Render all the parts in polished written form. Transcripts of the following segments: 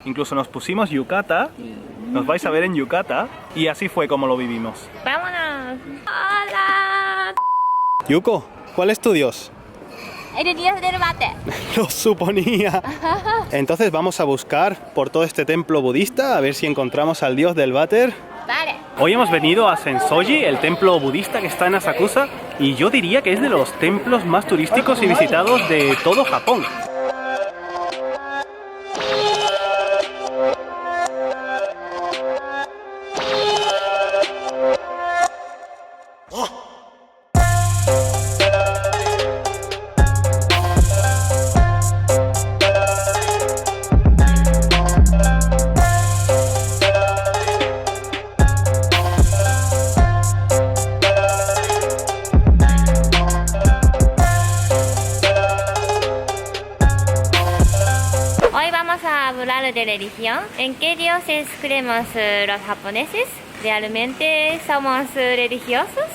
incluso nos pusimos yukata, nos vais a ver en yukata, y así fue como lo vivimos. ¡Vámonos! ¡Hola! Yuko, ¿cuál es tu dios? El dios del váter. Lo suponía. Entonces vamos a buscar por todo este templo budista, a ver si encontramos al dios del váter. Vale. Hoy hemos venido a Sensoji, el templo budista que está en Asakusa, y yo diría que es de los templos más turísticos y visitados de todo Japón. De religión. ¿En qué dioses creemos los japoneses? ¿Realmente somos religiosos?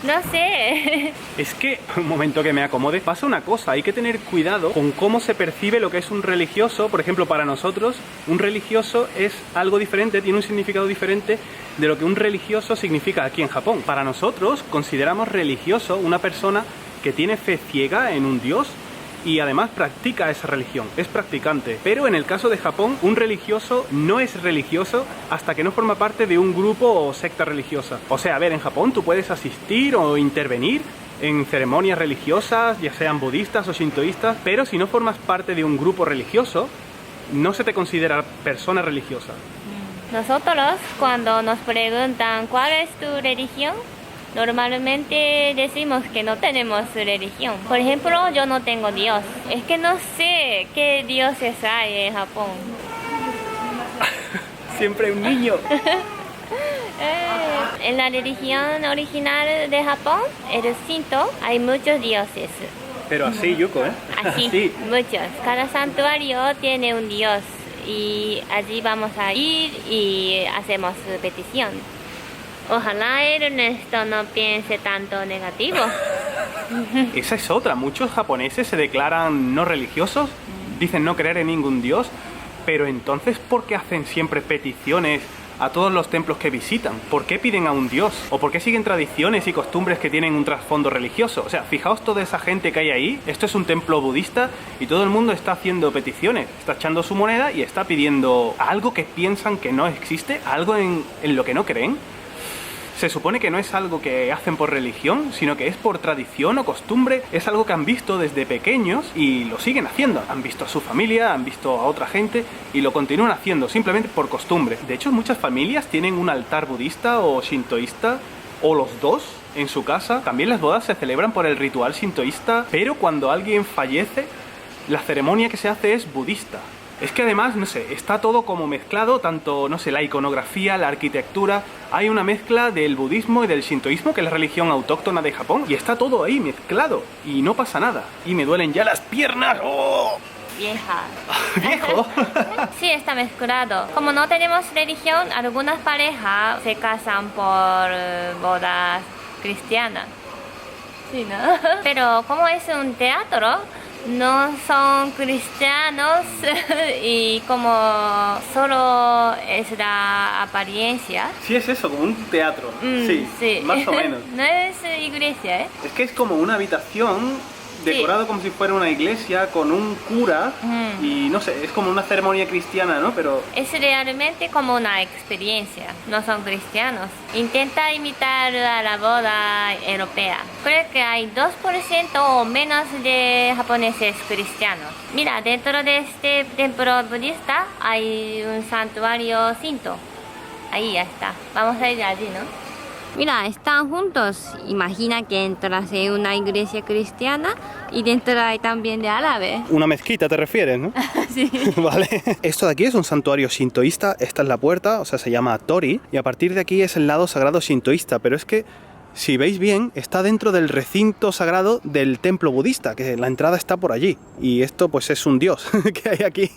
No sé. Es que, un momento que me acomode, pasa una cosa, hay que tener cuidado con cómo se percibe lo que es un religioso. Por ejemplo, para nosotros, un religioso es algo diferente, tiene un significado diferente de lo que un religioso significa aquí en Japón. Para nosotros, consideramos religioso una persona que tiene fe ciega en un dios y además practica esa religión, es practicante. Pero en el caso de Japón, un religioso no es religioso hasta que no forma parte de un grupo o secta religiosa. O sea, a ver, en Japón tú puedes asistir o intervenir en ceremonias religiosas, ya sean budistas o shintoístas, pero si no formas parte de un grupo religioso, no se te considera persona religiosa. Nosotros, cuando nos preguntan ¿cuál es tu religión?, normalmente decimos que no tenemos religión. Por ejemplo, yo no tengo Dios. Es que no sé qué dioses hay en Japón. Siempre un niño. En la religión original de Japón, el Shinto, hay muchos dioses. Pero así, Yuko, ¿eh? Así, sí. Muchos. Cada santuario tiene un dios y allí vamos a ir y hacemos petición. Ojalá Ernesto no piense tanto negativo. Esa es otra. Muchos japoneses se declaran no religiosos, dicen no creer en ningún dios, pero entonces ¿por qué hacen siempre peticiones a todos los templos que visitan? ¿Por qué piden a un dios? ¿O por qué siguen tradiciones y costumbres que tienen un trasfondo religioso? O sea, fijaos toda esa gente que hay ahí. Esto es un templo budista y todo el mundo está haciendo peticiones, está echando su moneda y está pidiendo algo que piensan que no existe, algo en lo que no creen. Se supone que no es algo que hacen por religión, sino que es por tradición o costumbre. Es algo que han visto desde pequeños y lo siguen haciendo. Han visto a su familia, han visto a otra gente y lo continúan haciendo simplemente por costumbre. De hecho, muchas familias tienen un altar budista o shintoísta, o los dos, en su casa. También las bodas se celebran por el ritual shintoísta, pero cuando alguien fallece, la ceremonia que se hace es budista. Es que además, no sé, está todo como mezclado, tanto, no sé, la iconografía, la arquitectura. Hay una mezcla del budismo y del shintoísmo, que es la religión autóctona de Japón, y está todo ahí mezclado, y no pasa nada. Y me duelen ya las piernas. ¡Oh! Vieja. ¿Viejo? Sí, está mezclado. Como no tenemos religión, algunas parejas se casan por bodas cristianas. Sí, ¿no? Pero como es un teatro, no son cristianos y como solo es la apariencia. Sí, es eso, como un teatro. Sí, más o menos. No es iglesia, ¿eh? Es que es como una habitación decorado como si fuera una iglesia con un cura y no sé, es como una ceremonia cristiana, ¿no? Pero es realmente como una experiencia, no son cristianos. Intenta imitar a la boda europea. Creo que hay 2% o menos de japoneses cristianos. Mira, dentro de este templo budista hay un santuario Shinto. Ahí ya está. Vamos a ir allí, ¿no? Mira, están juntos. Imagina que entras en una iglesia cristiana y dentro hay también de árabe. Una mezquita te refieres, ¿no? Sí. Vale. Esto de aquí es un santuario shintoísta. Esta es la puerta, o sea, se llama Tori. Y a partir de aquí es el lado sagrado shintoísta. Pero es que si veis bien, está dentro del recinto sagrado del templo budista, que la entrada está por allí. Y esto pues es un dios que hay aquí.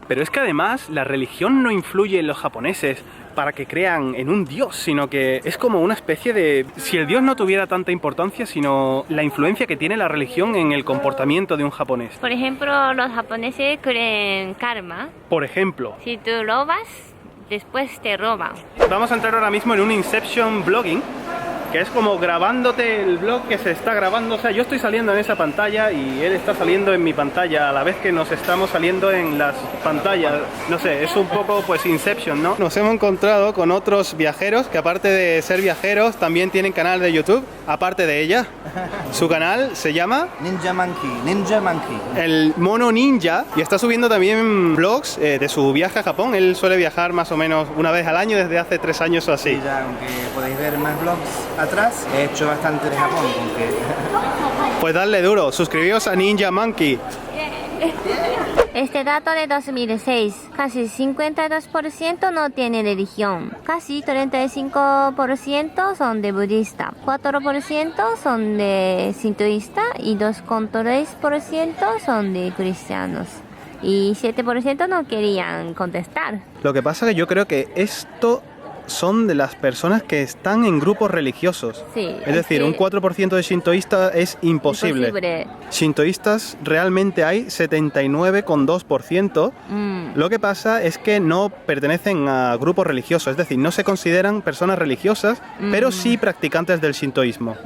Pero es que además la religión no influye en los japoneses para que crean en un dios, sino que es como una especie de... Si el dios no tuviera tanta importancia, sino la influencia que tiene la religión en el comportamiento de un japonés. Por ejemplo, los japoneses creen karma. Por ejemplo, Si tú robas, después te roban. vamos a entrar ahora mismo en un Inception Vlogging, que es como grabándote el vlog que se está grabando. O sea, yo estoy saliendo en esa pantalla y él está saliendo en mi pantalla a la vez que nos estamos saliendo en las pantallas. No sé, es un poco pues Inception, ¿no? Nos hemos encontrado con otros viajeros que aparte de ser viajeros también tienen canal de YouTube, aparte de ella. Su canal se llama Ninja Monkey. El Mono Ninja y está subiendo también vlogs de su viaje a Japón. Él suele viajar más o menos una vez al año desde hace 3 años o así. Y ya, aunque podéis ver más vlogs atrás, he hecho bastante de Japón, aunque... Pues darle duro, suscribíos a Ninja Monkey. Este dato de 2006, casi 52% no tiene religión, casi 35% son de budista, 4% son de sintoísta y 2,3% son de cristianos. Y 7% no querían contestar. Lo que pasa es que yo creo que esto son de las personas que están en grupos religiosos. Sí, Es decir, un 4% de shintoístas es imposible. Imposible. Shintoístas realmente hay 79,2%. Lo que pasa es que no pertenecen a grupos religiosos, es decir, no se consideran personas religiosas, pero sí practicantes del shintoísmo.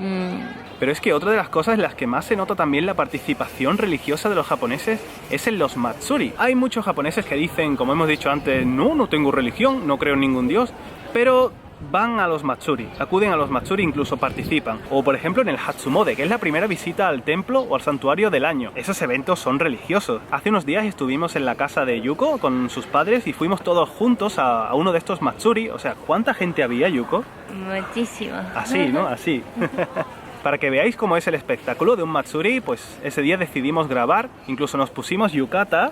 Pero es que otra de las cosas en las que más se nota también la participación religiosa de los japoneses es en los matsuri. Hay muchos japoneses que dicen, como hemos dicho antes, no tengo religión, no creo en ningún dios, pero van a los matsuri, acuden a los matsuri, incluso participan. O por ejemplo en el Hatsumode, que es la primera visita al templo o al santuario del año. Esos eventos son religiosos. Hace unos días estuvimos en la casa de Yuko con sus padres y fuimos todos juntos a uno de estos matsuri. O sea, ¿cuánta gente había, Yuko? Muchísimo. Así, ¿no? Así. Para que veáis cómo es el espectáculo de un matsuri, pues ese día decidimos grabar, incluso nos pusimos yukata,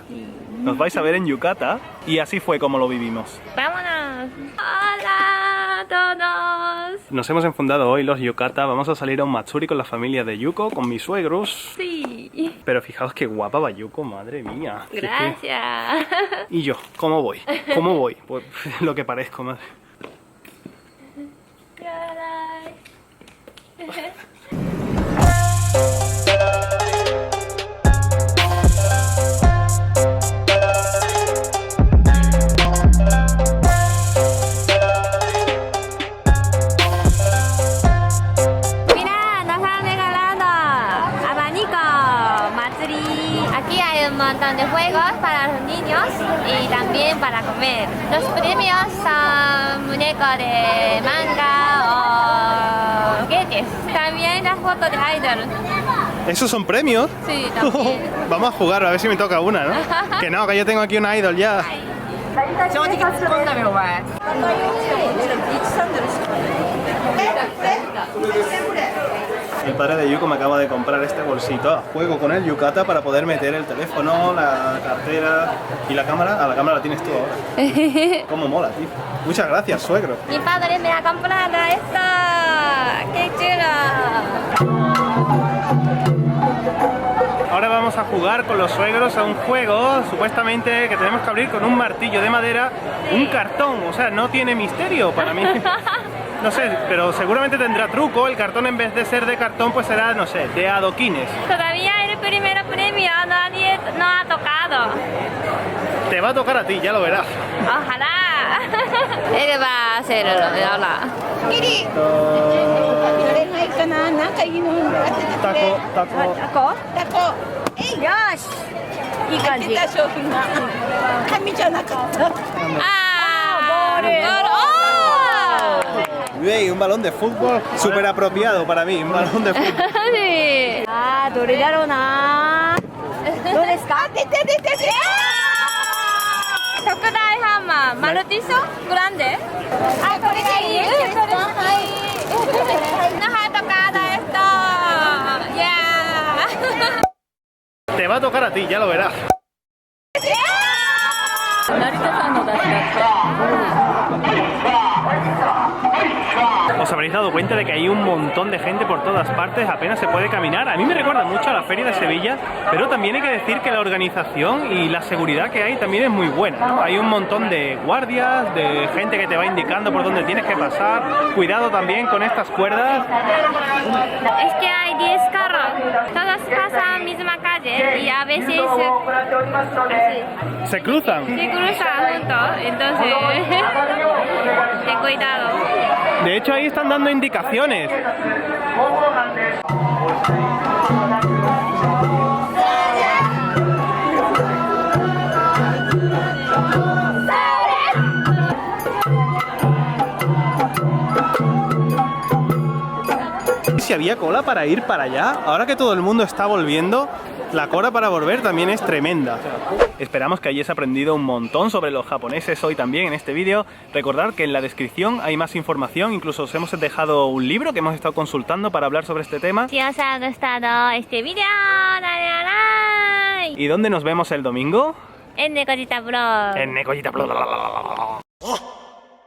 nos vais a ver en yukata, y así fue como lo vivimos. ¡Vámonos! ¡Hola a todos! Nos hemos enfundado hoy los yukata, vamos a salir a un matsuri con la familia de Yuko, con mis suegros. Sí. Pero fijaos qué guapa va Yuko, madre mía. Gracias. ¿Y yo? ¿Cómo voy? ¿Cómo voy? Pues lo que parezco, madre. Mira, nos han regalado abanico, matsuri. Aquí hay un montón de juegos para los niños y también para comer. Los premios son muñecos de manga o juguetes. También las fotos de idol. ¿Esos son premios? Sí, también. Vamos a jugar, a ver si me toca una, ¿no? Que no, que yo tengo aquí una idol ya. El padre de Yuko me acaba de comprar este bolsito a juego con el yukata para poder meter el teléfono, la cartera y la cámara. A la cámara la tienes tú ahora. Cómo mola, tío. Muchas gracias, suegro. Mi padre me ha comprado esto. ¡Qué chulo! Ahora vamos a jugar con los suegros a un juego, supuestamente, que tenemos que abrir con un martillo de madera, un cartón. O sea, no tiene misterio para mí. No sé, pero seguramente tendrá truco. El cartón, en vez de ser de cartón, pues será, no sé, de adoquines. Todavía el primer premio nadie no ha tocado. Te va a tocar a ti, ya lo verás. Ojalá. Él va a hacer el hola. Taco, taco. Yosh. いい感じ。商品が紙じゃなかった。 Ah, bowl. Bien, un balón de fútbol súper apropiado para mí, un balón de fútbol. はい。あー、どれだろうな。どうですか？出て。特大ハンマー、マルティソグランデ。あ、これがいい。はい。のハートカードエスト。いやー。 Te va a tocar a ti, ya lo verás. 成田さんの出しだった。Os habréis dado cuenta de que hay un montón de gente por todas partes, apenas se puede caminar. A mí me recuerda mucho a la Feria de Sevilla, pero también hay que decir que la organización y la seguridad que hay también es muy buena, ¿no? Hay un montón de guardias, de gente que te va indicando por dónde tienes que pasar. Cuidado también con estas cuerdas. Es que hay 10 carros, todos pasan misma calle y a veces Se cruzan. se cruzan juntos, entonces ten cuidado. De hecho, ahí están dando indicaciones. Si había cola para ir para allá, ahora que todo el mundo está volviendo, la cola para volver también es tremenda. Esperamos que hayáis aprendido un montón sobre los japoneses hoy también en este vídeo. Recordad que en la descripción hay más información, incluso os hemos dejado un libro que hemos estado consultando para hablar sobre este tema. Si os ha gustado este vídeo, dale a like. ¿Y dónde nos vemos el domingo? En Nekollita Blog. En Nekollita Blog.